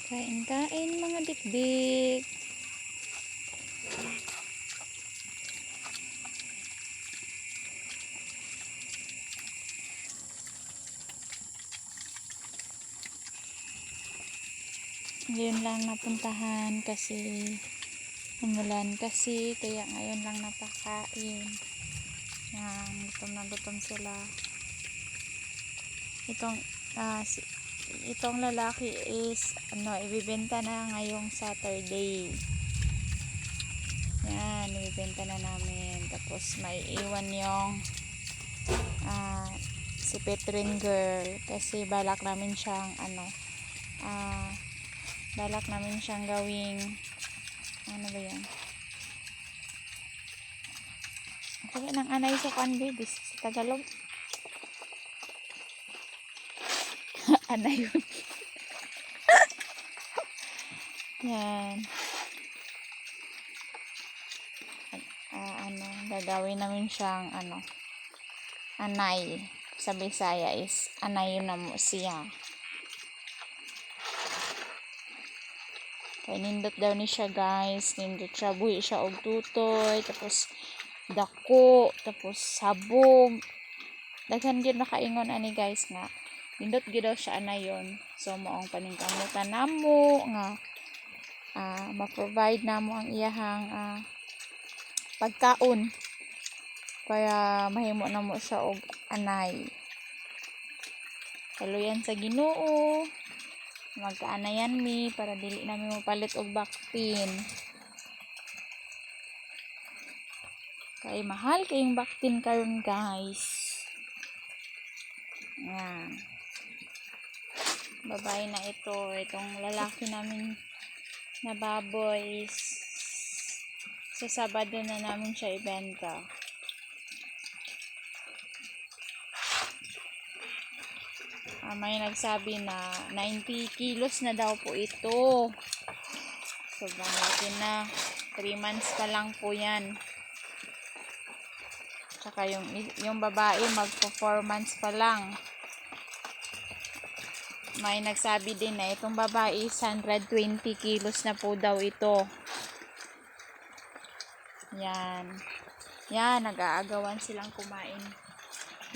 Kain-kain mga dikdik. Ngayon lang napuntahan kasi umulan kasi kaya ngayon lang napakain. Yan, gutom na gutom sila. Itong lalaki is ibibenta na ngayong Saturday. Yan, ibibenta na namin. Tapos may iwan yung si Petrin girl kasi balak namin siyang gawing ano ba yan? Kaya nang anay sa baby sa Tagalog. Anay yun. Yan. Gagawin namin siyang anay. Sa Bisaya is anay na mo siya. Kaya nindot daw ni siya guys. Nindot siya. Buhi siya og tutoy. Tapos dako. Tapos sabog. Daghan gyud nakaingon ani guys nga. Nindot gyud daw siya anayon. So moong paningkamutan namo nga ma-provide namo ang iyahang pagkaon. Kaya mahimo na mo siya og anay. Kaluyan sa Ginoo. Magkaanayan mi para dili namin mapalit og baktin. Kay mahal kayong baktin karon guys. Yan. Babae na ito. Itong lalaki namin na baboy. Sa Sabado na namin siya ibenta. May nagsabi na 90 kilos na daw po ito. Sobrang laki na. 3 months pa lang po yan. Tsaka yung babae magpo 4 months pa lang. May nagsabi din na itong babae 120 kilos na po daw ito. Yan. Yan, nag-aagawan silang kumain.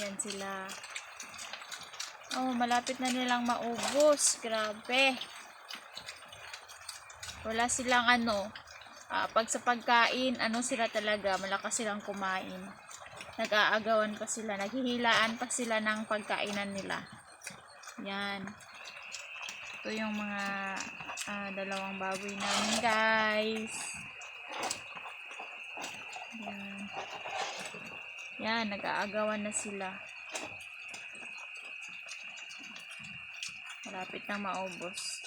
Yan sila. Oh, malapit na nilang maubos. Grabe. Wala silang pag sa pagkain, sila talaga, malakas silang kumain. Nag-aagawan pa sila, naghihilaan pa sila ng pagkainan nila. Yan. Ito yung mga dalawang baboy namin, guys. Yan. Yan, nag-aagawan na sila. Malapit nang maubos.